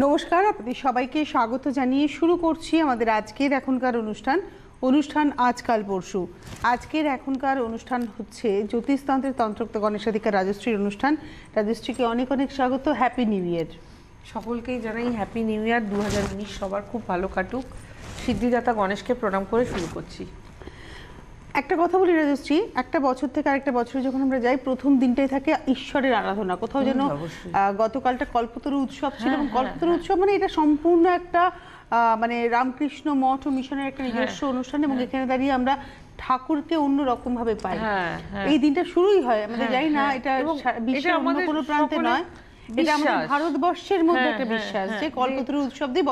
নমস্কার, আপনাদের সবাইকে স্বাগত জানিয়ে শুরু করছি আমাদের আজকের এখনকার অনুষ্ঠান আজকাল পরশু। আজকের এখনকার অনুষ্ঠান হচ্ছে জ্যোতিষতন্ত্রের তন্ত্রোক্ত গণেশাধিকার রাজশ্রীর অনুষ্ঠান। রাজশ্রীকে অনেক অনেক স্বাগত। হ্যাপি নিউ ইয়ার। সকলকেই জানাই হ্যাপি নিউ ইয়ার। 2019 সবার খুব ভালো কাটুক। সিদ্ধিদাতা গণেশকে প্রণাম করে শুরু করছি। একটা কথা বলি রাজশ্রী, একটা বছর থেকে আরেকটা বছরে যখন আমরা যাই, প্রথম দিনটাই থাকে ঈশ্বরের আরাধনা। কোথাও যেন গতকালটা কল্পতরু উৎসব ছিল, এবং কল্পতরু উৎসব মানে এটা সম্পূর্ণ একটা মানে রামকৃষ্ণ মঠ ও মিশনের একটা নিজস্ব অনুষ্ঠান, এবং এখানে দাঁড়িয়ে আমরা ঠাকুরকে অন্য রকম ভাবে পাই। এই দিনটা শুরুই হয় আমাদের, জানি না এটা বিশ্বের অন্য কোনো প্রান্তে নয়, এটা আমাদের ভারতবর্ষের মধ্যে একটা বিশ্বাস যে কল্পতরু উৎসব দিয়ে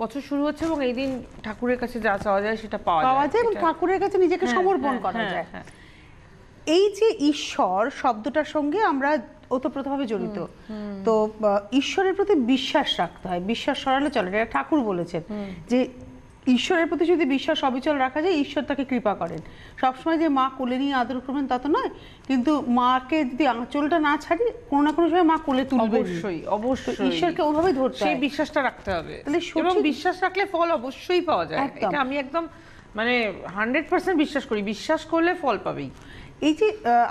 বছর শুরু হচ্ছে এবং এই দিন ঠাকুরের কাছে যা চাওয়া যায় সেটা পাওয়া যায় এবং ঠাকুরের কাছে নিজেকে সমর্পণ করা যায়। এই যে ঈশ্বর শব্দটার সঙ্গে আমরা ওতপ্রোতভাবে জড়িত, তো ঈশ্বরের প্রতি বিশ্বাস রাখতে হয়। বিশ্বাস সরালে চলে, এটা ঠাকুর বলেছেন যে ঈশ্বরের প্রতি যদি বিশ্বাস অবিচল রাখা যায়, ঈশ্বর তাকে কৃপা করেন। সবসময় যে মা কোলে নিয়ে আদর করবেন তা তো নয়, কিন্তু মাকে যদি আঁচলটা না ছাড়ি, কোনো না কোনো সময় মা কোলে তুলবে। অবশ্যই ঈশ্বরকে ওভাবে ধরতে হয়, সেই বিশ্বাসটা রাখতে হবে। এবং বিশ্বাস রাখলে ফল অবশ্যই পাওয়া যায়, এটা আমি একদম মানে 100% বিশ্বাস করি। বিশ্বাস করলে ফল পাবেই। এই যে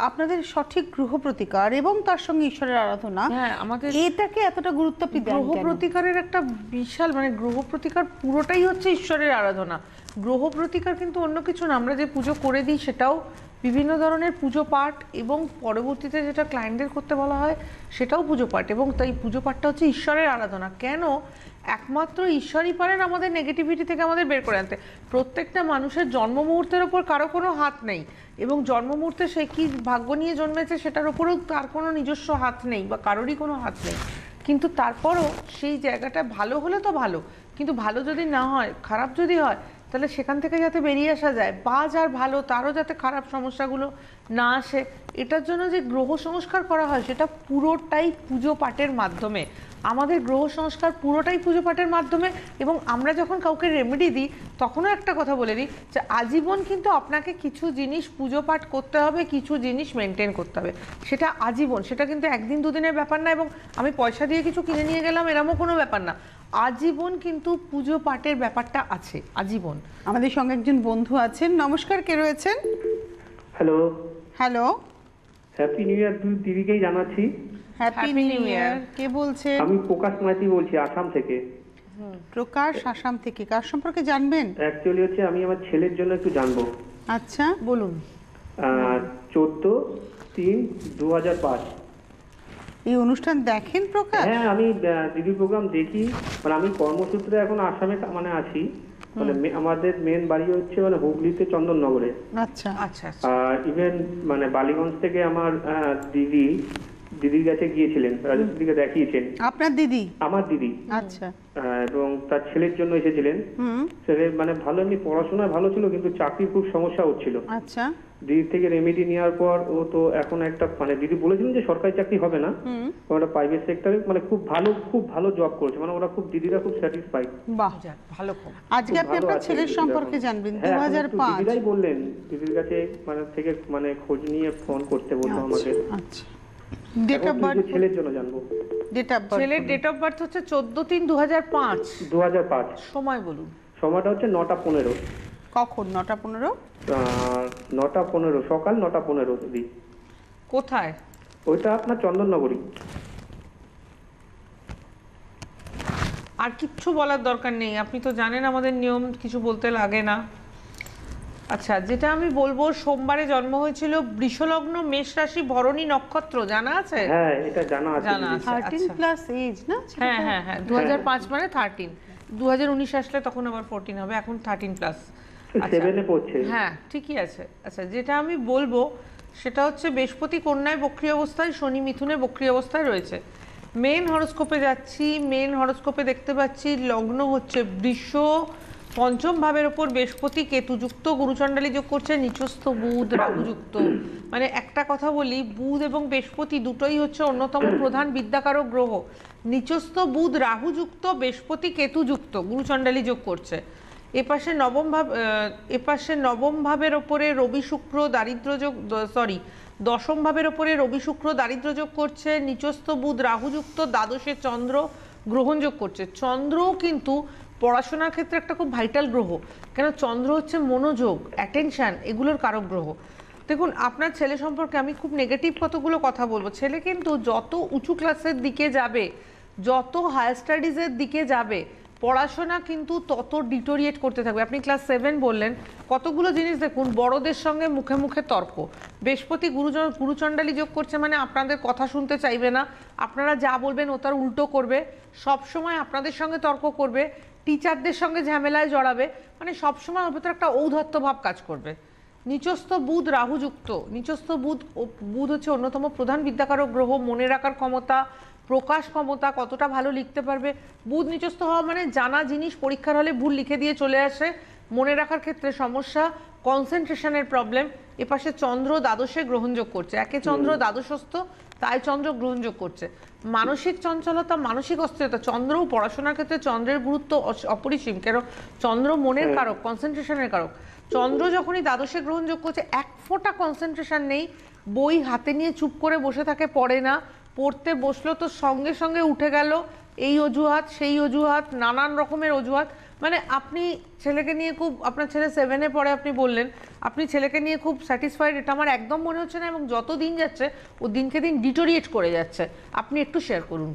আপনাদের সঠিক গ্রহ প্রতিকার এবং তার সঙ্গে ঈশ্বরের আরাধনা, আমাদের এটাকে এতটা গুরুত্ব আপনি দেন? গ্রহ প্রতিকারের একটা বিশাল মানে গ্রহ প্রতিকার পুরোটাই হচ্ছে ঈশ্বরের আরাধনা। গ্রহ প্রতিকার কিন্তু অন্য কিছু না। আমরা যে পুজো করে দিই সেটাও বিভিন্ন ধরনের পুজো পাঠ, এবং পরবর্তীতে যেটা ক্লায়েন্টদের করতে বলা হয় সেটাও পুজো পাঠ, এবং তাই পুজো পাঠটা হচ্ছে ঈশ্বরের আরাধনা। কেন? একমাত্র ঈশ্বরই পারেন আমাদের নেগেটিভিটি থেকে আমাদের বের করে আনতে। প্রত্যেকটা মানুষের জন্ম মুহূর্তের ওপর কারো কোনো হাত নেই, এবং জন্ম মুহূর্তে সে কি ভাগ্য নিয়ে জন্মেছে সেটার ওপরেও তার কোনো নিজস্ব হাত নেই, বা কারোরই কোনো হাত নেই। কিন্তু তারপরও সেই জায়গাটা ভালো হলে তো ভালো, কিন্তু ভালো যদি না হয়, খারাপ যদি হয়, তাহলে সেখান থেকে যাতে বেরিয়ে আসা যায়, বা যার ভালো তারও যাতে খারাপ সমস্যাগুলো না আসে, এটার জন্য যে গ্রহ সংস্কার করা হয় সেটা পুরোটাই পুজো পাঠের মাধ্যমে। আমাদের গ্রহ সংস্কার পুরোটাই পুজো পাঠের মাধ্যমে। এবং আমরা যখন কাউকে রেমেডি দিই তখনও একটা কথা বলে দিই যে আজীবন কিন্তু আপনাকে কিছু জিনিস পুজো পাঠ করতে হবে, কিছু জিনিস মেনটেন করতে হবে। সেটা আজীবন, সেটা কিন্তু একদিন দুদিনের ব্যাপার না, এবং আমি পয়সা দিয়ে কিছু কিনে নিয়ে গেলাম এরমও কোনো ব্যাপার না। আজীবন কিন্তু পুজো পাঠের ব্যাপারটা আছে, আজীবন। আমাদের সঙ্গে একজন বন্ধু আছেন। নমস্কার, কে রয়েছেন? Hello. Hello, happy new year দিদিকেই জানাচ্ছি। হ্যাপি নিউ ইয়ার। কে বলছেন? আমি প্রকাশ মাইতি বলছি, আসাম থেকে। প্রকাশ, আসাম থেকে। কার সম্পর্কে জানবেন? অ্যাকচুয়ালি হচ্ছে আমি আমার ছেলের জন্য একটু জানবো। আচ্ছা, বলুন। 14/3/2005। এই অনুষ্ঠান দেখেন প্রকাশ? হ্যাঁ, আমি দিদির প্রোগ্রাম দেখি। মানে আমি কর্মসূত্রে এখন আসামে মানে আছি। মানে আমাদের মেন বাড়ি হচ্ছে মানে হুগলিতে চন্দননগরে। আচ্ছা আচ্ছা। আর ইভেন মানে বালিগঞ্জ থেকে আমার দিদির কাছে গিয়েছিলেন, রাজশ্রীকে দেখিয়েছেন। আপনার দিদি? আমার দিদি। আচ্ছা। এবং তার ছেলের জন্য এসেছিলেন। ছেলে মানে ভালো, এমনি পড়াশোনায় ভালো ছিল, কিন্তু চাকরির খুব সমস্যা হচ্ছিল। আচ্ছা। দিদি থেকে রেমেডি নেওয়ার পর ও তো এখন একটা মানে দিদি বলেছিলেন যে সরকারি চাকরি হবে না, ওটা প্রাইভেট সেক্টরে মানে খুব ভালো জব করেছে। মানে ওরা দিদিরা খুব স্যাটিসফাইড। বাহ, ভালো। আজকে আপনি আপনার ছেলের সম্পর্কে জানবেন। 2005 দিদিরাই বললেন দিদির কাছে মানে থেকে মানে খোঁজ নিয়ে ফোন করতে বললো আমাকে। আচ্ছা, ডেট অফ বার্থ ছেলের জন্য জানবো। Date of birth? ছেলের ডেট অফ বার্থ হচ্ছে 14/3/2005। 2005। সময় বলুন। সময়টা হচ্ছে 9টা 15। কখন? 9টা 15? 9টা 15, সকাল 9টা 15 দিদি। কোথায়? ওইটা আপনার চন্দননগরী। আর কিচ্ছু বলার দরকার নেই, আপনি তো জানেন আমাদের নিয়ম, কিছু বলতে লাগে না। আচ্ছা, যেটা আমি বলবো, সোমবারে জন্ম হয়েছিল, বৃষলগ্ন, মেষ রাশি, ভরণী নক্ষত্র, জানা আছে? হ্যাঁ, এটা জানা আছে। 13 প্লাস এজ না? হ্যাঁ হ্যাঁ হ্যাঁ, 2005 মানে 13। 2019 আসলে তখন আবার 14 হবে, এখন 13 প্লাস। 7-এ পড়ছে। হ্যাঁ, ঠিকই আছে। আচ্ছা, যেটা আমি বলবো সেটা হচ্ছে বৃহস্পতি কন্যায় বক্রী অবস্থায়, শনি মিথুনে বক্রী অবস্থায় রয়েছে। মেন হরোস্কোপে যাচ্ছি, মেন হরোস্কোপে দেখতে পাচ্ছি লগ্ন হচ্ছে বৃষ, পঞ্চম ভাবের ওপর বৃহস্পতি কেতুযুক্ত, গুরুচণ্ডালী যোগ করছে, নিচস্থ বুধ রাহুযুক্ত। মানে একটা কথা বলি, বুধ এবং বৃহস্পতি দুটোই হচ্ছে অন্যতম প্রধান বিদ্যাকারক গ্রহ। নিচস্থ বুধ রাহুযুক্ত, বৃহস্পতি কেতুযুক্ত, গুরুচণ্ডালী যোগ করছে। এপাশে নবম ভাবের ওপরে রবি শুক্র দারিদ্র যোগ, দশম ভাবের ওপরে রবি শুক্র দারিদ্র যোগ করছে, নিচস্থ বুধ রাহুযুক্ত, দ্বাদশে চন্দ্র গ্রহণযোগ করছে। চন্দ্রও কিন্তু পড়াশোনার ক্ষেত্রে একটা খুব ভাইটাল গ্রহ, কেন চন্দ্র হচ্ছে মনোযোগ, অ্যাটেনশন, এগুলোর কারক গ্রহ। দেখুন আপনার ছেলে সম্পর্কে আমি খুব নেগেটিভ কতগুলো কথা বলবো। ছেলে কিন্তু যত উঁচু ক্লাসের দিকে যাবে, যত হায়ার স্টাডিজের দিকে যাবে, পড়াশোনা কিন্তু তত ডিটোরিয়েট করতে থাকবে। আপনি ক্লাস 7 বললেন, কতগুলো জিনিস দেখুন, বড়দের সঙ্গে মুখে মুখে তর্ক, বৃহস্পতি গুরুচণ্ডালী যোগ করছে, মানে আপনাদের কথা শুনতে চাইবে না, আপনারা যা বলবেন ও তার উল্টো করবে, সব সময় আপনাদের সঙ্গে তর্ক করবে, টিচারদের সঙ্গে ঝামেলায় জড়াবে, মানে সবসময় ওর ভেতরে একটা ঔদ্ধত্য ভাব কাজ করবে। নিচস্থ বুধ রাহুযুক্ত, নিচস্থ বুধ হচ্ছে অন্যতম প্রধান বিদ্যাকারক গ্রহ, মনে রাখার ক্ষমতা, প্রকাশ ক্ষমতা, কতটা ভালো লিখতে পারবে। বুধ নিচস্থ হওয়া মানে জানা জিনিস পরীক্ষার হলে ভুল লিখে দিয়ে চলে আসে, মনে রাখার ক্ষেত্রে সমস্যা, কনসেন্ট্রেশনের প্রবলেম। এপাশে চন্দ্র দ্বাদশে গ্রহণযোগ করছে, একে চন্দ্র দ্বাদশস্থ, তাই চন্দ্র গ্রহণযোগ করছে। মানসিক চঞ্চলতা, মানসিক অস্থিরতা, চন্দ্রও পড়াশোনার ক্ষেত্রে চন্দ্রের গুরুত্ব অপরিসীম, কেন চন্দ্র মনের কারক, কনসেন্ট্রেশনের কারক। চন্দ্র যখনই দ্বাদশে গ্রহণযোগ করছে, এক ফোঁটা কনসেন্ট্রেশন নেই, বই হাতে নিয়ে চুপ করে বসে থাকে, পড়ে না, পড়তে বসলো তো সঙ্গে সঙ্গে উঠে গেল, এই অজুহাত সেই অজুহাত, নানান রকমের অজুহাত। মানে আপনি ছেলেকে নিয়ে খুব, আপনার ছেলে 7-এ পড়ে, আপনি বললেন আপনি ছেলেকে নিয়ে খুব স্যাটিসফাইড, এটা আমার একদম মনে হচ্ছে না, এবং যত দিন যাচ্ছে ও দিনকে দিন ডিটোরিয়েট করে যাচ্ছে। আপনি একটু শেয়ার করুন।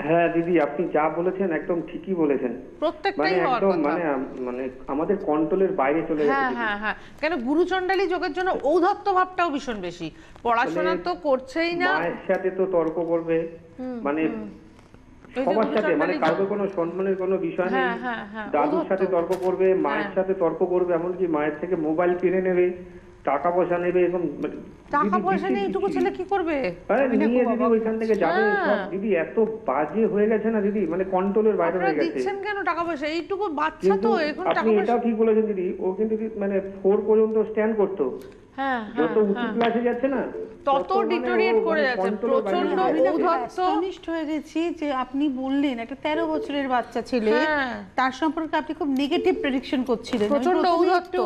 হ্যাঁ দিদি, আপনি যা বলেছেন একদম ঠিকই বলেছেন, প্রত্যেকটাই হওয়ার একদম কথা। মানে আমাদের কন্ট্রোলের বাইরে চলে হ্যাঁ গেছে। হ্যাঁ হ্যাঁ, কেন গুরুচণ্ডালী যোগের জন্য ঔদ্ধত্য ভাবটাও ভীষণ বেশি, পড়াশোনা তো করছেই না, মায়ের সাথে তো তর্ক করবে, মানে সবার সাথে, মানে কাউকে কোনো সম্মানের কোনো বিষয় নেই, দাদুর সাথে তর্ক করবে, মায়ের সাথে তর্ক করবে, এমনকি মায়ের থেকে মোবাইল কিনে নেবে, টাকা পয়সা নেবে, এবং টাকা পয়সা নেই এইটুকু ছেলে কি করবে? নিয়ে দিদি ওইখান থেকে যাবে সব। দিদি এত বাজে হয়ে গেছে না দিদি, মানে কন্ট্রোলের বাইরে হয়ে গেছে। দিচ্ছেন কেন টাকা পয়সা? এইটুকু বাচ্চা তো এখন টাকা আপনি পয়সা। এটাও ঠিক বলেছেন দিদি, ও কিন্তু মানে 4 পর্যন্ত স্ট্যান্ড করতো, হ্যাঁ যত উঁচু ক্লাসে যাচ্ছে না তত ডিটোরিয়েট করে যাচ্ছে, প্রচন্ড অনিষ্ট হয়ে গেছি যে আপনি বললেন একটা 13 বছরের বাচ্চা ছেলে, তার সম্পর্কে আপনি খুব নেগেটিভ প্রেডিকশন করছিলেন, প্রচন্ড ঔদ্ধত্য,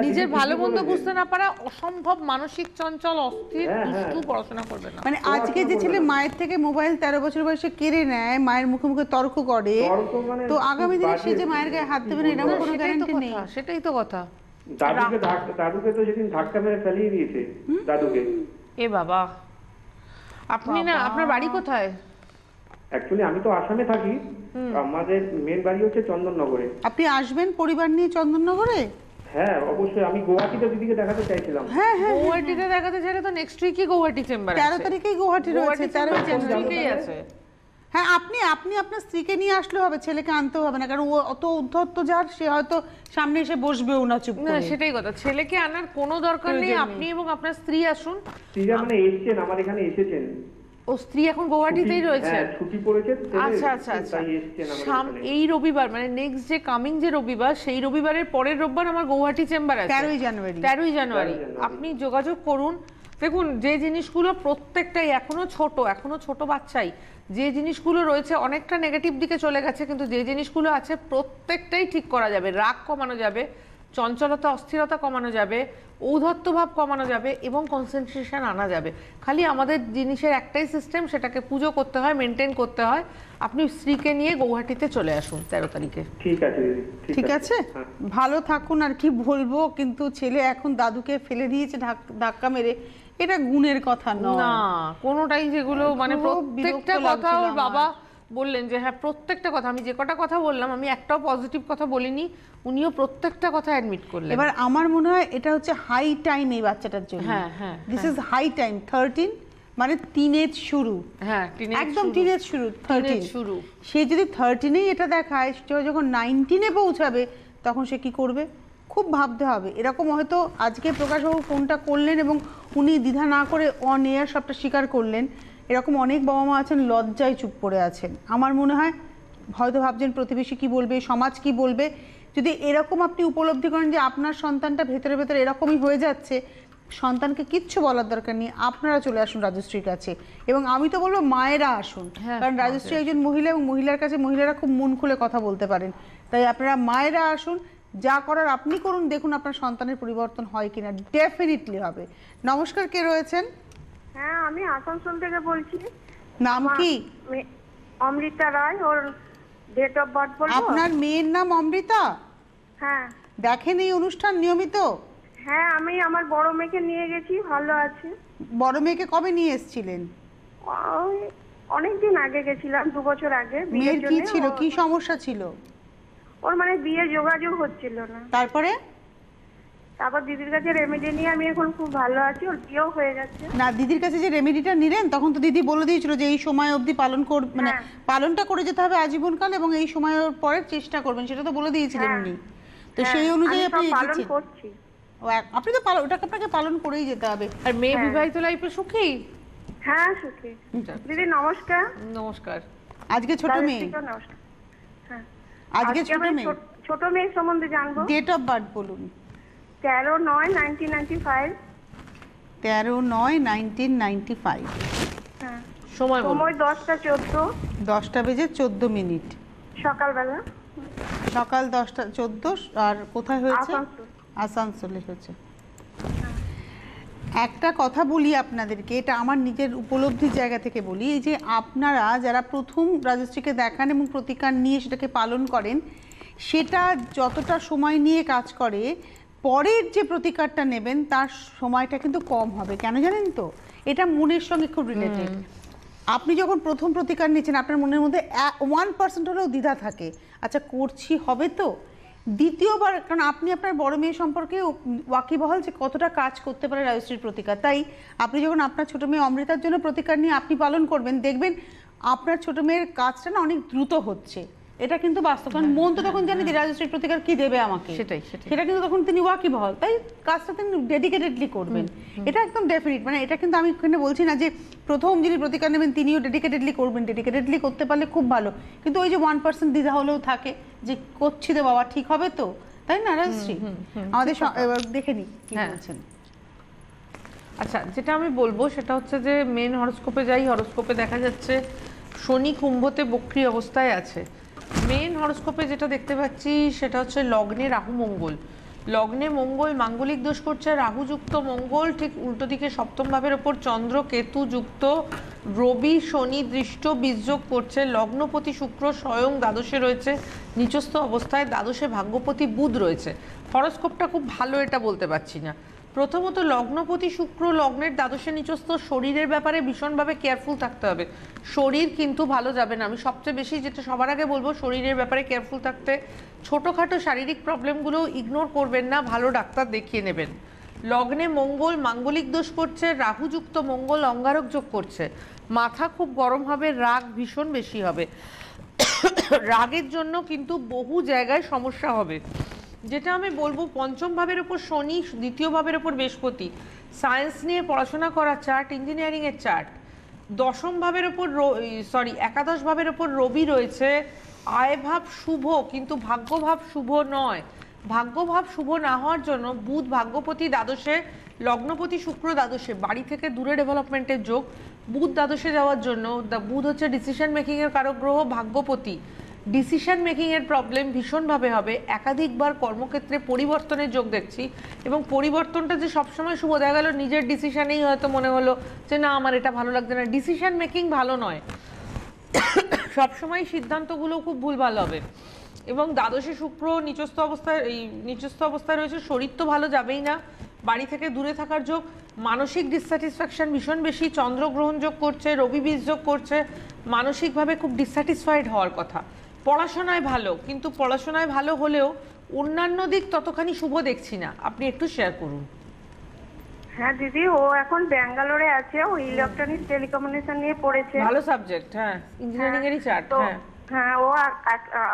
নিজের ভালো মন্দ বুঝতে না পারা, অসম্ভব মানসিক চঞ্চল, অস্থির, দুষ্টু, পড়াশোনা করবে না। মানে আজকে যে ছেলে মায়ের থেকে মোবাইল 13 বছর বয়সে কেড়ে নেয়, মায়ের মুখে মুখে তর্ক করে, তো আগামী দিনে সে যে মায়ের গায়ে হাত দেবে না এরকম কোনো গ্যারান্টি নেই। সেটাই তো কথা। দাদুকে তো সেদিন ধাক্কা মেরে ফেলিয়ে দিয়েছে দাদুকে। এ বাবা, আপনি না, আপনার বাড়ি কোথায়? অ্যাকচুয়ালি আমি তো আসামে থাকি, আমাদের মেন বাড়ি হচ্ছে চন্দননগরে। আপনি আসবেন পরিবার নিয়ে চন্দননগরে? হ্যাঁ অবশ্যই, আমি গুয়াহাটিতে দিদিকে দেখাতে চাইছিলাম। হ্যাঁ হ্যাঁ, গুয়াহাটিতে দেখাতে চাইলে তো নেক্সট উইকই গুয়াহাটি চেম্বার আছে, 13 তারিখেই গুয়াহাটি রয়েছে, 13 জানুয়ারিতেই আছে। হ্যাঁ, আপনি আপনার স্ত্রীকে নিয়ে আসলে হবে, ছেলেকে আনতে হবে না, কারণ ও অত উদ্ধত্ত যার, সে হয়তো সামনে এসে বসবেও না চুপ না, করে। সেটাই কথা, ছেলেকে আনার কোনো দরকার নেই, আপনি এবং আপনার স্ত্রী আসুন। স্ত্রীরা মানে এসেছেন, আমার এখানে এসেছেন। ও স্ত্রী এখন গুয়াহাটিতেই রয়েছে? হ্যাঁ, ছুটি পড়েছে। আচ্ছা আচ্ছা আচ্ছা, এই রবিবার মানে নেক্সট যে কামিং যে রবিবার, সেই রবিবারের পরের রোববার আমার গুয়াহাটি চেম্বার আছে, 13 জানুয়ারি। 13 জানুয়ারি। আপনি যোগাযোগ করুন। দেখুন, যে জিনিসগুলো প্রত্যেকটাই এখনো ছোট বাচ্চাই, যে জিনিসগুলো রয়েছে অনেকটা নেগেটিভ দিকে চলে গেছে, কিন্তু যে জিনিসগুলো আছে প্রত্যেকটাই ঠিক করা যাবে। রাগ কমানো যাবে, চঞ্চলতা অস্থিরতা কমানো যাবে, ঔদ্ধত্য ভাব কমানো যাবে, এবং কনসেন্ট্রেশন আনা যাবে। খালি আমাদের জিনিসের একটাই সিস্টেম, সেটাকে পুজো করতে হয়, মেনটেন করতে হয়। আপনি স্ত্রীকে নিয়ে গুয়াহাটিতে চলে আসুন 13 তারিখে। ঠিক আছে দিদি, ঠিক আছে, ভালো থাকুন। আর কি বলবো, কিন্তু ছেলে এখন দাদুকে ফেলে দিয়েছে ধাক্কা মেরে, এটা গুণের কথা নয় না কোনোটাই, যেগুলো মানে প্রত্যেকটা কথা ওর বাবা বললেন যে হ্যাঁ প্রত্যেকটা কথা, আমি যে কটা কথা বললাম আমি একটাও পজিটিভ কথা বলিনি, উনিও প্রত্যেকটা কথা অ্যাডমিট করলেন। এবার আমার মনে হয় এটা হচ্ছে হাই টাইম এই বাচ্চাটার জন্য। হ্যাঁ হ্যাঁ, দিস ইজ হাই টাইম। 13 মানে টিনেজ শুরু, হ্যাঁ একদম টিনেজ শুরু, 13 শুরু। সে যদি 13-এই এটা দেখায়, সে যখন 19-এ পৌঁছাবে তখন সে কি করবে খুব ভাবতে হবে। এরকম হয়তো আজকে প্রকাশবাবু ফোনটা করলেন এবং উনি দ্বিধা না করে অন এয়ার সবটা স্বীকার করলেন, এরকম অনেক বাবা মা আছেন লজ্জায় চুপ করে আছেন। আমার মনে হয় হয়তো ভাবছেন প্রতিবেশী কি বলবে, সমাজ কি বলবে। যদি এরকম আপনি উপলব্ধি করেন যে আপনার সন্তানটা ভেতরে ভেতরে এরকমই হয়ে যাচ্ছে, সন্তানকে কিচ্ছু বলার দরকার নেই, আপনারা চলে আসুন রাজশ্রীর কাছে। এবং আমি তো বলবো মায়েরা আসুন, কারণ রাজশ্রী একজন মহিলা এবং মহিলার কাছে মহিলারা খুব মন খুলে কথা বলতে পারেন। তাই আপনারা মায়েরা আসুন, যা করার আপনি করুন, দেখুন আপনার সন্তানের পরিবর্তন হয় কিনা, ডেফিনেটলি হবে। নমস্কার, কে রয়েছেন? হ্যাঁ, আমি আসানসোল থেকে বলছি। নাম কি? অমৃতা রায়, ওর ডেট অফ বার্থ বলবো? আপনার মেয়ের নাম অমৃতা? হ্যাঁ দেখেন এই অনুষ্ঠান নিয়মিত? হ্যাঁ, আমি আমার বড় মেয়েকে নিয়ে গেছি, ভালো আছে। বড় মেয়েকে কবে নিয়ে এসেছিলেন? ওই অনেকদিন আগে গেছিলাম, 2 বছর আগে। মেয়ের বিয়ের কি জন্য ছিল, কি সমস্যা ছিল? ওর মানে বিয়ে যোগাযোগ হচ্ছিল না। তারপরে? তারপর দিদির কাছে রেমেডি নিয়ে আমি এখন খুব ভালো আছি, ওর বিয়েও হয়ে গেছে। না, দিদির কাছে যে রেমেডিটা নিলেন তখন তো দিদি বলে দিয়েছিল যে এই সময় অবধি পালন মানে হ্যাঁ। পালনটা করে যেতে হবে আজীবনকাল, এবং এই সময়ের পরে চেষ্টা করবেন, সেটা তো বলে দিয়েছিলেন হ্যাঁ। উনি। তো হ্যাঁ, সেই অনুযায়ী আমি সব আপনি পালন এসেছেন। করছি। আপনি তো ওটাকে আপনাকে পালন করেই যেতে হবে। আর মেয়ে হ্যাঁ। বিবাহিত লাইফে সুখী? হ্যাঁ সুখী। দিদি নমস্কার। নমস্কার। আজকে ছোট মেয়ে, দাদাশ্রীকেও নমস্কার। হ্যাঁ, আজকে আজকে ছোট আমি মেয়ে, ছোট মেয়ে সম্বন্ধে জানবো। ডেট অফ বার্থ বলুন। 13/9/1995। 13/9/1995। হ্যাঁ, সময় বলুন। সময় 10টা 14 10:14 সকালবেলা। সকাল 10:14। আর কোথায় হয়েছে? আসানসোল। আসানসোলে হয়েছে। একটা কথা বলি আপনাদেরকে, এটা আমার নিজের উপলব্ধির জায়গা থেকে বলি, এই যে আপনারা যারা প্রথম রাজশ্রীকে দেখান এবং প্রতিকার নিয়ে সেটাকে পালন করেন, সেটা যতটা সময় নিয়ে কাজ করে, পরের যে প্রতিকারটা নেবেন তার সময়টা কিন্তু কম হবে। কেন জানেন তো? এটা মনের সঙ্গে খুব রিলেটেড। আপনি যখন প্রথম প্রতিকার নিচ্ছেন আপনার মনের মধ্যে 1% হলেও দ্বিধা থাকে, আচ্ছা করছি হবে তো। দ্বিতীয়বার, কারণ আপনি আপনার বড় মেয়ে সম্পর্কে ওয়াকিবহাল যে কতটা কাজ করতে পারে রাজশ্রীর প্রতিকার, তাই আপনি যখন আপনার ছোট মেয়ে অমৃতার জন্য প্রতিকার নিয়ে আপনি পালন করবেন, দেখবেন আপনার ছোট মেয়ের কাজটা না অনেক দ্রুত হচ্ছে। এটা কিন্তু বাস্তব, কারণ মন তো তখন জানে যে রাজশ্রীর প্রতিকার কি দেবে আমাকে, সেটাই। সেটা কিন্তু তখন তিনি ওয়াকিবহাল, তাই কাজটা তিনি ডেডিকেটেডলি করবেন। এটা একদম ডেফিনিট, মানে এটা কিন্তু আমি এখানে বলছি না যে প্রথম যিনি প্রতিকার নেবেন তিনিও ডেডিকেটেডলি করবেন, ডেডিকেটেডলি করতে পারলে খুব ভালো, কিন্তু ওই যে 1% দ্বিধা হলেও থাকে যে করছি তো বাবা, ঠিক হবে তো, তাই না রাজশ্রী? আমাদের এবার দেখে নিই কি হ্যাঁ। বলছেন। আচ্ছা, যেটা আমি বলবো সেটা হচ্ছে যে মেন হরোস্কোপে যাই, হরোস্কোপে দেখা যাচ্ছে শনি কুম্ভতে বক্রী অবস্থায় আছে। মেন হরোস্কোপে যেটা দেখতে পাচ্ছি সেটা হচ্ছে লগ্নে রাহু মঙ্গল। লগ্নে মঙ্গল মাঙ্গলিক দোষ করছে, রাহুযুক্ত মঙ্গল, ঠিক উল্টো দিকে সপ্তম ভাবের ওপর চন্দ্র কেতু যুক্ত, রবি শনি দৃষ্ট বীজযোগ করছে, লগ্নপতি শুক্র স্বয়ং দ্বাদশে রয়েছে নিচস্থ অবস্থায়, দ্বাদশে ভাগ্যপতি বুধ রয়েছে। হরোস্কোপটা খুব ভালো এটা বলতে পারছি না। প্রথমত লগ্নপতি শুক্র লগ্নের দ্বাদশে নিচস্থ, শরীরের ব্যাপারে ভীষণভাবে কেয়ারফুল থাকতে হবে। শরীর কিন্তু ভালো যাবে না। আমি সবচেয়ে বেশি যেটা সবার আগে বলবো, শরীরের ব্যাপারে কেয়ারফুল থাকতে। ছোটোখাটো শারীরিক প্রবলেমগুলো ইগনোর করবেন না, ভালো ডাক্তার দেখিয়ে নেবেন। লগ্নে মঙ্গল মাঙ্গলিক দোষ করছে, রাহুযুক্ত মঙ্গল অঙ্গারক যোগ করছে। মাথা খুব গরম হবে, রাগ ভীষণ বেশি হবে। রাগের জন্য কিন্তু বহু জায়গায় সমস্যা হবে। যেটা আমি বলবো, পঞ্চম ভাবের ওপর শনি, দ্বিতীয় ভাবের ওপর বৃহস্পতি, সায়েন্স নিয়ে পড়াশোনা করা চার্ট, ইঞ্জিনিয়ারিংয়ের চার্ট। দশম ভাবের ওপর একাদশ ভাবের ওপর রবি রয়েছে। আয়ভাব শুভ, কিন্তু ভাগ্যভাব শুভ নয়। ভাগ্যভাব শুভ না হওয়ার জন্য বুধ ভাগ্যপতি দ্বাদশে, লগ্নপতি শুক্র দ্বাদশে, বাড়ি থেকে দূরে ডেভেলপমেন্টের যোগ। বুধ দ্বাদশে যাওয়ার জন্য, বুধ হচ্ছে ডিসিশন মেকিংয়ের কারক গ্রহ, ভাগ্যপতি। ডিসিশন মেকিংয়ের প্রবলেম ভীষণভাবে হবে। একাধিকবার কর্মক্ষেত্রে পরিবর্তনের যোগ দেখছি, এবং পরিবর্তনটা যে সবসময় শুভ, দেখা গেল নিজের ডিসিশনেই হয়তো মনে হলো যে না আমার এটা ভালো লাগছে না। ডিসিশন মেকিং ভালো নয়, সবসময় সিদ্ধান্তগুলো খুব ভুলভাল হবে। এবং দ্বাদশে শুক্র নিচস্থ অবস্থায় রয়েছে, শরীর তো ভালো যাবেই না, বাড়ি থেকে দূরে থাকার যোগ। মানসিক ডিসস্যাটিসফ্যাকশন ভীষণ বেশি, চন্দ্রগ্রহণ যোগ করছে, রবি বীজ যোগ করছে, মানসিকভাবে খুব ডিসস্যাটিসফাইড হওয়ার কথা। পড়াশোনায় ভালো, কিন্তু পড়াশোনায় ভালো হলেও অন্যান্য দিক ততখানি শুভ দেখছি না। আপনি একটু শেয়ার করুন। হ্যাঁ দিদি, ও এখন ব্যাঙ্গালোরে আছে, ও ইলেকট্রনিক্স টেলিকমিউনিকেশন নিয়ে পড়েছে। ভালো সাবজেক্ট, হ্যাঁ, ইঞ্জিনিয়ারিং এরই চার্ট। হ্যাঁ হ্যাঁ, ও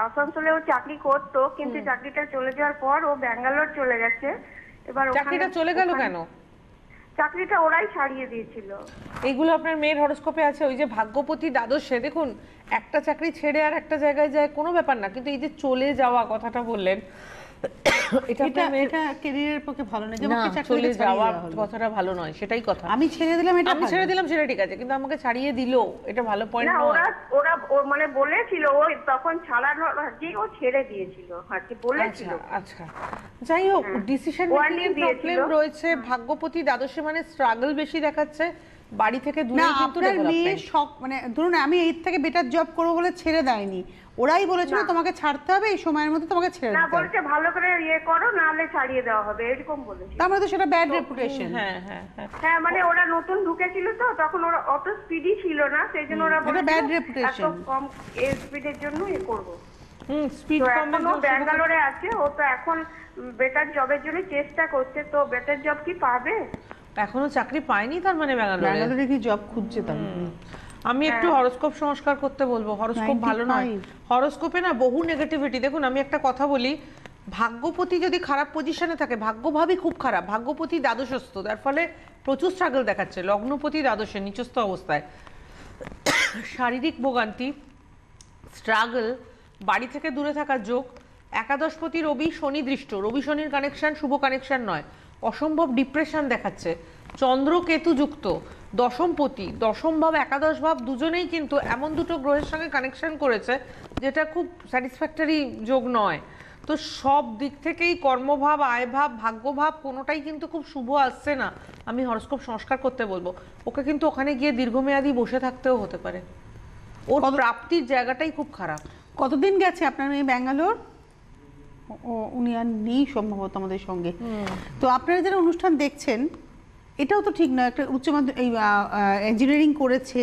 আসানসোলে ও চাকরি করতো, কিন্তু চাকরিটা চলে যাওয়ার পর ও ব্যাঙ্গালোর চলে গেছে। এবার চাকরিটা চলে গেল কেন? চাকরিটা ওরাই ছাড়িয়ে দিয়েছিল। এইগুলো আপনার মেয়ের হরোস্কোপে আছে। ওই যে ভাগ্যপতি দ্বাদশে, দেখুন একটা চাকরি ছেড়ে আর একটা জায়গায় যায় কোনো ব্যাপার না, কিন্তু এই যে চলে যাওয়া কথাটা বললেন, এটা ক্যারিয়ারের পক্ষে ভালো না, যে না, আমাকে চাকরি চলে থেকে যাওয়া ছাড়িয়ে দেওয়া হলো। কথাটা ভালো নয়, সেটাই কথা। আমি ছেড়ে দিলাম, এটা আমি ছেড়ে দিলাম সেটা ঠিক আছে, কিন্তু আমাকে ছাড়িয়ে দিল, এটা ভালো পয়েন্ট না, নয়। ওরা মানে বলেছিল, ও তখন ছাড়ানোর আগে ও ছেড়ে দিয়েছিল, আর কি বলেছিল। আচ্ছা, যাই হোক, ডিসিশন মেকিং এর প্রবলেম রয়েছে। ভাগ্যপতি দ্বাদশে মানে স্ট্রাগল বেশি দেখাচ্ছে, বাড়ি থেকে না দূরে কিন্তু আপনার মেয়ে ডেভেলপমেন্ট। শখ মানে ধরুন আমি এর থেকে বেটার জব করবো বলে ছেড়ে দেয়নি, ওরাই বলেছিল তোমাকে ছাড়তে হবে এই সময়ের মধ্যে, তোমাকে ছেড়ে না, দিতে হবে। বলছে ভালো করে ইয়ে করো, নাহলে ছাড়িয়ে দেওয়া হবে, এরকম বলেছে। তার মানে তো সেটা ব্যাড রেপুটেশন। হ্যাঁ হ্যাঁ হ্যাঁ। হ্যাঁ, মানে ওরা নতুন ঢুকেছিল তো, তখন ওরা অত স্পিডি ছিল না, সেই জন্য ওরা এটা বলেছিল bad reputation। এত কম স্পিডের জন্য ইয়ে করবো। স্পিড তো কমের এখনো ব্যাঙ্গালোরে আছে, ও তো এখন বেটার জবের জন্য চেষ্টা করছে, তো বেটার জব কি পাবে? এখনো চাকরি পায়নি, তার মানে ব্যাঙ্গালোরে। ব্যাঙ্গালোরে কি জব খুঁজছে তাহলে? আমি একটু হরোস্কোপ সংস্কার করতে বলবো। হরোস্কোপ ভালো নয়, 95 হরোস্কোপে না বহু নেগেটিভিটি। দেখুন আমি একটা কথা বলি, ভাগ্যপতি যদি খারাপ পজিশনে থাকে, ভাগ্যভাবই খুব খারাপ, ভাগ্যপতি দ্বাদশস্থ, তার ফলে প্রচুর স্ট্রাগল দেখাচ্ছে। লগ্নপতি দ্বাদশে নিচস্থ অবস্থায়, শারীরিক ভোগান্তি, স্ট্রাগল, বাড়ি থেকে দূরে থাকার যোগ। একাদশপতি রবি, শনি দৃষ্ট, রবি শনির কানেকশন শুভ কানেকশন নয়, অসম্ভব ডিপ্রেশন দেখাচ্ছে। চন্দ্র কেতু যুক্ত, দশমপতি, দশম ভাব একাদশ ভাব দুজনেই কিন্তু এমন দুটো গ্রহের সঙ্গে কানেকশন করেছে যেটা খুব স্যাটিসফ্যাক্টরি যোগ নয়। তো সব দিক থেকেই কর্মভাব, আয়ভাব, ভাগ্যভাব কোনোটাই কিন্তু খুব শুভ আসছে না। আমি হরোস্কোপ সংস্কার করতে বলবো। ওকে কিন্তু ওখানে গিয়ে দীর্ঘমেয়াদী বসে থাকতেও হতে পারে, ওর প্রাপ্তির জায়গাটাই খুব খারাপ। কতদিন গেছে আপনার মেয়ে ব্যাঙ্গালোর? উনি আর নেই সম্ভবত আমাদের সঙ্গে। তো আপনারা যারা অনুষ্ঠান দেখছেন, এটাও তো ঠিক নয়, একটা উচ্চ মাধ্যমিক এই ইঞ্জিনিয়ারিং করেছে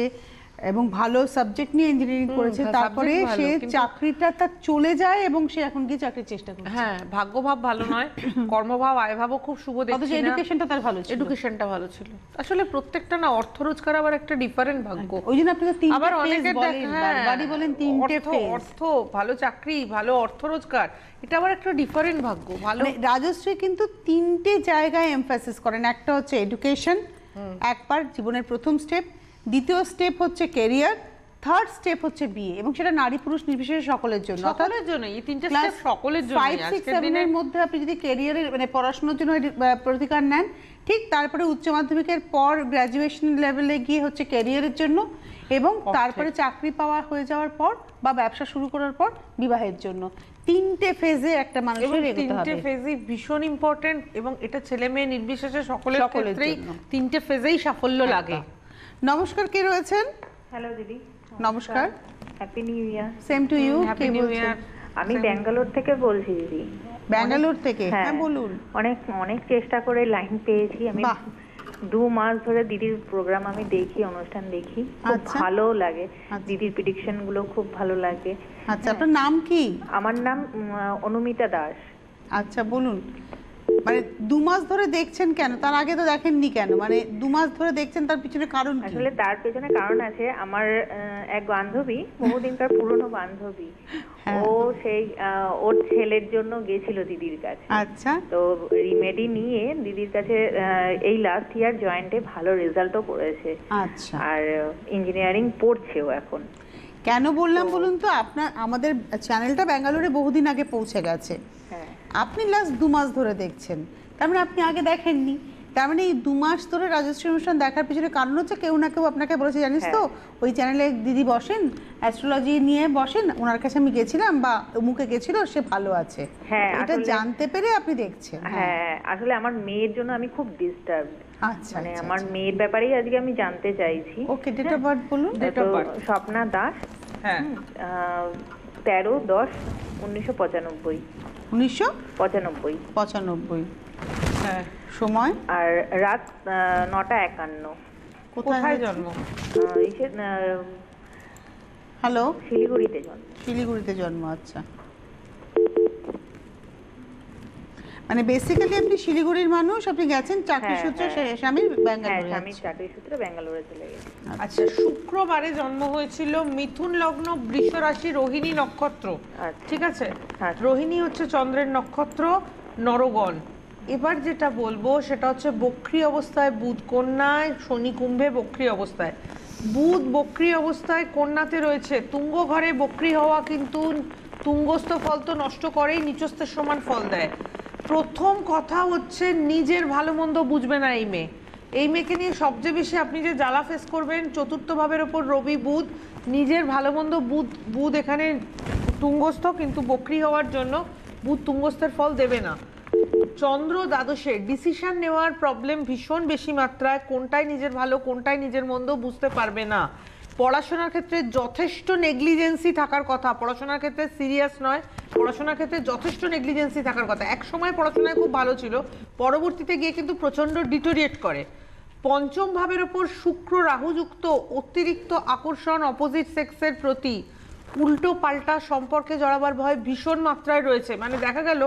এবং ভালো সাবজেক্ট নিয়ে ইঞ্জিনিয়ারিং করেছে, subject তারপরে ভালো, সে কিন্তু- চাকরিটা তার চলে যায় এবং সে এখন গিয়ে চাকরির চেষ্টা করছে। হ্যাঁ, ভাগ্যভাব ভালো নয়, কর্মভাব আয়ভাবও খুব শুভ অথচ দেখছি না। এডুকেশনটা তার ভালো ছিল। এডুকেশনটা ভালো ছিল। আসলে প্রত্যেকটা না অর্থ রোজগার আবার একটা ডিফারেন্ট ভাগ্য। ওই জন্য আপনি তো তিনটে আবার ফেজ অনেকের বলেন, বারবারই বলেন তিনটে ফেজ। অর্থ, ভালো চাকরি, ভালো অর্থ রোজগার, এটা আবার একটা ডিফারেন্ট ভাগ্য। ভালো মানে রাজশ্রী কিন্তু তিনটে জায়গায় এমফাসিস করেন। একটা হচ্ছে এডুকেশন, একবার জীবনের প্রথম স্টেপ, দ্বিতীয় স্টেপ হচ্ছে ক্যারিয়ার, থার্ড স্টেপ হচ্ছে বিয়ে, এবং সেটা নারী পুরুষ নির্বিশেষে সকলের জন্য। সকলের জন্য, এই তিনটে স্টেপ সকলের জন্য। 5, 6, 7 এর মধ্যে আপনি যদি ক্যারিয়ারের মানে পড়াশোনার জন্য প্রতিকার নেন, ঠিক তারপরে উচ্চ মাধ্যমিকের পর গ্র্যাজুয়েশন লেভেলে গিয়ে হচ্ছে ক্যারিয়ারের জন্য, এবং তারপরে চাকরি পাওয়া হয়ে যাওয়ার পর বা ব্যবসা শুরু করার পর বিবাহের জন্য। তিনটে ফেজে একটা মানুষের এগোতে তিনটে হবে। ফেজই ভীষণ ইম্পর্টেন্ট, এবং এটা ছেলে মেয়ে নির্বিশেষে সকলের ক্ষেত্রেই জন্য। তিনটে ফেজেই সাফল্য লাগে। নমস্কার, কে রয়েছেন? হ্যালো দিদি, নমস্কার। Happy new year. Same to you. Happy কে নিউ বলছেন? ইয়ার। আমি ব্যাঙ্গালোর থেকে বলছি দিদি। ব্যাঙ্গালোর থেকে? হ্যাঁ বলুন। অনেক অনেক চেষ্টা করে লাইন পেয়েছি আমি। বাহ। 2 মাস ধরে দিদির প্রোগ্রাম আমি দেখি, অনুষ্ঠান দেখি, খুব আচ্ছা। ভালো লাগে। আচ্ছা। দিদির প্রেডিকশন গুলো খুব ভালো লাগে। আচ্ছা, আপনার নাম কি? আমার নাম অনুমিতা দাস। আচ্ছা বলুন, মানে 2 মাস ধরে দেখছেন কেন? তার আগে তো দেখেননি কেন? মানে 2 মাস ধরে দেখছেন, তার পিছনে কারণ কি? আসলে তার পেছনে কারণ আছে। আমার এক বান্ধবী, বহুদিনকার পুরনো বান্ধবী, হ্যাঁ। ও সেই ওর ছেলের জন্য গেছিল দিদির কাছে। আচ্ছা। তো রিমেডি নিয়ে দিদির কাছে এই লাস্ট ইয়ার জয়েন্টে ভালো রেজাল্টও করেছে। আচ্ছা, আর ইঞ্জিনিয়ারিং পড়ছেও এখন। কেন বললাম বলুন তো, আপনার আমাদের চ্যানেলটা ব্যাঙ্গালোরে বহুদিন আগে পৌঁছে গেছে, হ্যাঁ, আপনি লাস্ট 2 মাস ধরে দেখছেন, তার মানে আপনি আগে দেখেননি। তার মানে এই 2 মাস ধরে রাজশ্রী অনুষ্ঠান দেখার পিছনে কারণ হচ্ছে কেউ না কেউ আপনাকে বলেছে, জানিস তো ওই চ্যানেলে দিদি বসেন, অ্যাস্ট্রোলজি নিয়ে বসেন, ওনার কাছে আমি গেছিলাম বা মুখে গেছিল, সে ভালো আছে। হ্যাঁ, এটা আসলে- জানতে পেরে আপনি দেখছেন। হ্যাঁ, আসলে আমার মেয়ের জন্য আমি খুব ডিস্টার্ব। আচ্ছা, মানে আচ্ছা, আমার মেয়ের ব্যাপারেই আজকে আমি জানতে চাইছি। ওকে, ডেট অফ বার্থ বলুন। Date of birth। Swapna Das, হ্যাঁ, 13/10/1995। 1995। হ্যাঁ। সময়? আর রাত 9:51। কোথায় জন্ম? হ্যালো, শিলিগুড়িতে জন্ম। শিলিগুড়িতে জন্ম। আচ্ছা, মানে বেসিক্যালি আপনি শিলিগুড়ির মানুষ, আপনি গেছেন চাকরি হ্যাঁ, সূত্রে, হ্যাঁ। স্বামীর হ্যাঁ, ব্যাঙ্গালোরে। স্বামীর চাকরি সূত্রে ব্যাঙ্গালোরে চলে গেছি। আচ্ছা, শুক্রবারে জন্ম হয়েছিল, মিথুন লগ্ন, বৃষ রাশি, রোহিণী নক্ষত্র। আচ্ছা। ঠিক আছে, আচ্ছা। রোহিণী হচ্ছে চন্দ্রের নক্ষত্র, নরগণ। এবার যেটা বলবো সেটা হচ্ছে বক্রী অবস্থায় বুধ কন্যায়, শনি কুম্ভে বক্রী অবস্থায়। বুধ বক্রী অবস্থায় কন্যাতে রয়েছে, তুঙ্গ ঘরে বক্রী হওয়া কিন্তু তুঙ্গস্থ ফল তো নষ্ট করেই, নিচস্থের সমান ফল দেয়। প্রথম কথা হচ্ছে নিজের ভালো মন্দ বুঝবে না এই মেয়ে। এই মেয়েকে নিয়ে সবচেয়ে বেশি আপনি যে জ্বালা ফেস করবেন, চতুর্থ ভাবের ওপর রবি বুধ, নিজের ভালো মন্দ বুধ এখানে তুঙ্গস্থ, কিন্তু বক্রী হওয়ার জন্য বুধ তুঙ্গস্থের ফল দেবে না। চন্দ্র দ্বাদশে ডিসিশন নেওয়ার প্রবলেম ভীষণ বেশি মাত্রায়, কোনটাই নিজের ভালো কোনটাই নিজের মন্দ বুঝতে পারবে না। পড়াশোনার ক্ষেত্রে যথেষ্ট নেগলিজেন্সি থাকার কথা, পড়াশোনার ক্ষেত্রে সিরিয়াস নয়, পড়াশোনার ক্ষেত্রে যথেষ্ট নেগলিজেন্সি থাকার কথা। এক সময় পড়াশোনায় খুব ভালো ছিল, পরবর্তীতে গিয়ে কিন্তু প্রচণ্ড ডিটোরিয়েট করে। পঞ্চম ভাবের ওপর শুক্র রাহুযুক্ত অতিরিক্ত আকর্ষণ অপোজিট সেক্সের প্রতি, উল্টো পাল্টা সম্পর্কে জড়াবার ভয় ভীষণ মাত্রায় রয়েছে। মানে দেখা গেল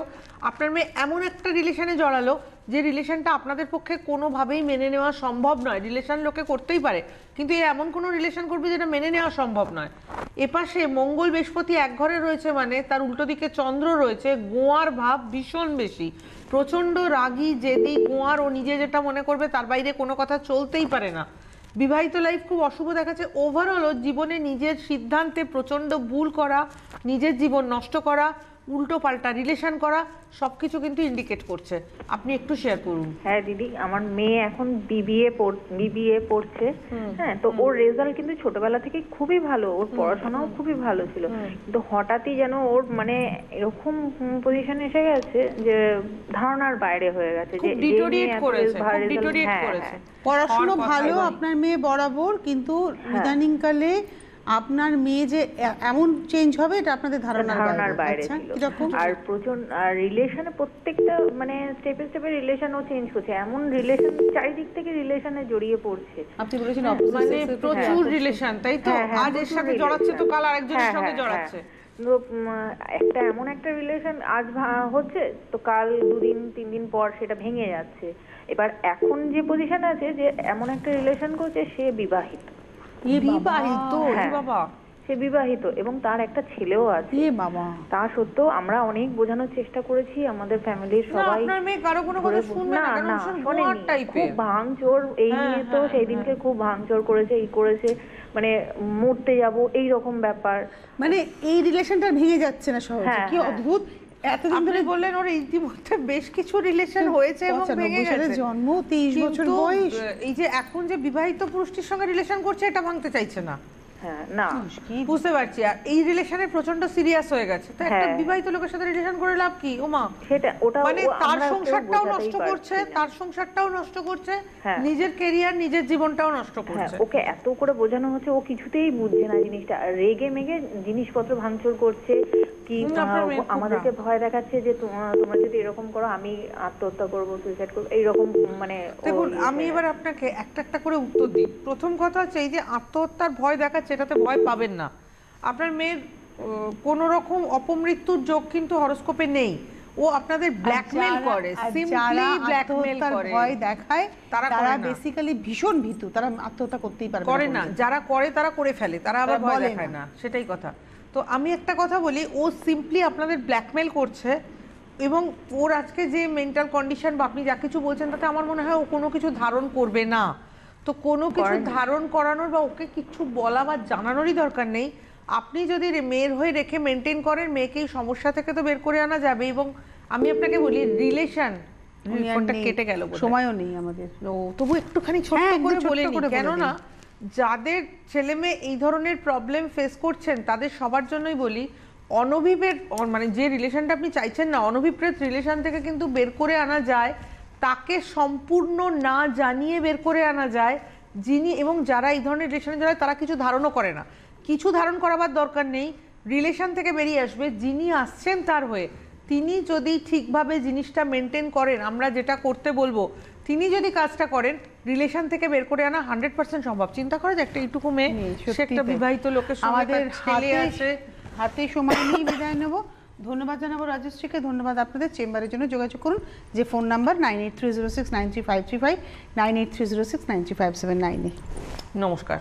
আপনার মেয়ে এমন একটা রিলেশনে জড়ালো যে রিলেশনটা আপনাদের পক্ষে কোনোভাবেই মেনে নেওয়া সম্ভব নয়। রিলেশন লোকে করতেই পারে, কিন্তু এমন কোনো রিলেশন করবে যেটা মেনে নেওয়া সম্ভব নয়। এপাশে মঙ্গল বৃহস্পতি এক ঘরে রয়েছে, মানে তার উল্টো দিকে চন্দ্র রয়েছে, গোয়ার ভাব ভীষণ বেশি, প্রচণ্ড রাগী জেদি গোয়ার, ও নিজে যেটা মনে করবে তার বাইরে কোনো কথা চলতেই পারে না। বিবাহিত লাইফ খুব অশুভ দেখাচ্ছে। ওভারঅল জীবনে নিজের সিদ্ধান্তে প্রচণ্ড ভুল করা, নিজের জীবন নষ্ট করা, উল্টো পাল্টা রিলেশন করা, সবকিছু কিন্তু ইন্ডিকেট করছে। আপনি একটু শেয়ার করুন। হ্যাঁ দিদি, আমার মেয়ে এখন বিবিএ পড়ছে। হ্যাঁ, তো ওর রেজাল্ট কিন্তু ছোটবেলা থেকে খুবই ভালো, ওর পড়াশোনাও খুবই ভালো ছিল, কিন্তু হঠাৎই যেন ওর মানে এরকম পজিশনে এসে গেছে যে ধারণার বাইরে হয়ে গেছে, যে পড়াশোনা ভালো আপনার মেয়ে বরাবর, কিন্তু ইদানিংকালে আপনার মেয়ে যে এমন চেঞ্জ হবে এটা আপনাদের ধারণার বাইরে ছিল। আর প্রচন্ড রিলেশনে প্রত্যেকটা মানে স্টেপে স্টেপে রিলেশন ও চেঞ্জ করছে, এমন রিলেশন চারিদিক থেকে রিলেশনে জড়িয়ে পড়ছে। আপনি বলেছেন মানে প্রচুর রিলেশন, তাই তো? আজ এর সাথে জড়াচ্ছে তো কাল আরেকজনের সঙ্গে জড়াচ্ছে। একটা এমন একটা রিলেশন আজ হচ্ছে তো কাল 2 দিন 3 দিন পর সেটা ভেঙে যাচ্ছে। এবার এখন যে পজিশন আছে যে এমন একটা রিলেশন করছে, সে বিবাহিত, সে বিবাহিত এবং তার একটা ছেলেও আছে। তা সত্ত্বেও আমরা অনেক বোঝানোর চেষ্টা করেছি, আমাদের ফ্যামিলির সবাই খুব ভাঙচোর এই নিয়ে, তো সেই দিনকে খুব ভাঙচোর করেছে, এই করেছে, মানে মরতে যাব এই রকম ব্যাপার। মানে এই রিলেশনটা ভেঙে যাচ্ছে না সহজে, কি অদ্ভুত। এতদিন ধরে বললেন ওর ইতিমধ্যে বেশ কিছু রিলেশন হয়েছে এবং ভেঙে গেছে, জন্ম 23 বছর বয়স। এই যে এখন যে বিবাহিত পুরুষটির সঙ্গে রিলেশন করছে এটা ভাঙতে চাইছে না। হ্যাঁ, না বুঝতে পারছি। আর এই রিলেশনে প্রচন্ড সিরিয়াস হয়ে গেছে, তো একটা বিবাহিত লোকের সাথে রিলেশন করে লাভ কি? ওমা, সেটা ওটা মানে তার সংসারটাও নষ্ট করছে, তার সংসারটাও নষ্ট করছে, নিজের ক্যারিয়ার নিজের জীবনটাও নষ্ট করছে। ওকে এত করে বোঝানো হচ্ছে, ও কিছুতেই বুঝছে না জিনিসটা, রেগে মেগে জিনিসপত্র ভাঙচুর করছে, কি আমাদেরকে ভয় দেখাচ্ছে যে তোমরা যদি এরকম করো আমি আত্মহত্যা করবো, সুইসাইড করবো, এইরকম। মানে দেখুন, আমি এবার আপনাকে একটা একটা করে উত্তর দিই। প্রথম কথা হচ্ছে, এই যে আত্মহত্যার ভয় দেখাচ্ছে, এটাতে ভয় পাবেন না। আপনার মেয়ের কোনো রকম অপমৃত্যুর যোগ কিন্তু হরোস্কোপে নেই। ও আপনাদের ব্ল্যাকমেল করে, সিম্পলি ব্ল্যাকমেল করে, ভয় দেখায়, তারা বেসিক্যালি ভীষণ ভীতু, তারা আত্মহত্যা করতেই পারবে করে না। যারা করে তারা করে ফেলে, তারা আবার ভয় দেখায় না, সেটাই কথা। তো আমি একটা কথা বলি, ও সিম্পলি আপনাদের ব্ল্যাকমেল করছে, এবং ওর আজকে যে মেন্টাল কন্ডিশন বা আপনি যা কিছু বলছেন তাতে আমার মনে হয় ও কোনো কিছু ধারণ করবে না। তো কোনো কিছু ধারণ করানোর বা ওকে কিছু বলা বা জানানোরই দরকার নেই। আপনি যদি মেয়ের হয়ে রেখে মেনটেন করেন, মেয়েকে এই সমস্যা থেকে তো বের করে আনা যাবে। এবং আমি আপনাকে বলি, রিলেশন কেটে গেল, সময়ও নেই আমাদের, তবু একটুখানি ছোট করে বলে নিই, কেননা যাদের ছেলে মেয়ে এই ধরনের প্রবলেম ফেস করছেন তাদের সবার জন্যই বলি, অনভিপ্রেত মানে যে রিলেশনটা আপনি চাইছেন না, অনভিপ্রেত রিলেশন থেকে কিন্তু বের করে আনা যায়, তাকে সম্পূর্ণ না জানিয়ে বের করে আনা যায় যিনি, এবং যারা এই ধরনের রিলেশনে যায় তারা কিছু ধারণও করে না, কিছু ধারণ করাবার দরকার নেই, রিলেশন থেকে বেরিয়ে আসবে যিনি আসছেন তার হয়ে। তিনি যদি ঠিকভাবে জিনিসটা মেনটেন করেন, আমরা যেটা করতে বলবো তিনি যদি কাজটা করেন, রিলেশন থেকে বের করে আনা 100% সম্ভব। চিন্তা করে যে একটা এইটুকু মেয়ে, সে একটা বিবাহিত লোকের সঙ্গে আমাদের ছেলে আছে, হাতে সময় নিয়ে বিদায় নেব। ধন্যবাদ জানাবো রাজশ্রীকে, ধন্যবাদ আপনাদের। চেম্বারের জন্য যোগাযোগ করুন, যে ফোন নাম্বার 9830693535, 9830693579। নমস্কার।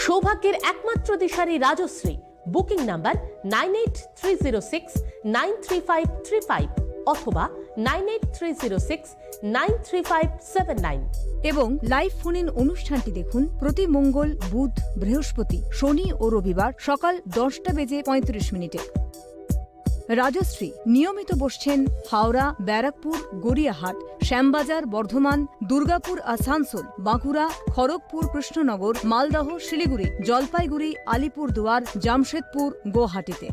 সৌভাগ্যের একমাত্র দিশারি রাজশ্রী। বুকিং নাম্বার 9830693535 অথবা 9830693579 এবং লাইভ ফোন ইন অনুষ্ঠানটি দেখুন প্রতি মঙ্গল, বুধ, বৃহস্পতি, শনি ও রবিবার সকাল 10:35 রাজশ্রী নিয়মিত বসছেন হাওড়া, ব্যারাকপুর, গড়িয়াহাট, শ্যামবাজার, বর্ধমান, দুর্গাপুর, আসানসোল, বাঁকুড়া, খড়গপুর, কৃষ্ণনগর, মালদহ, শিলিগুড়ি, জলপাইগুড়ি, আলিপুরদুয়ার, জামশেদপুর, গুয়াহাটিতে।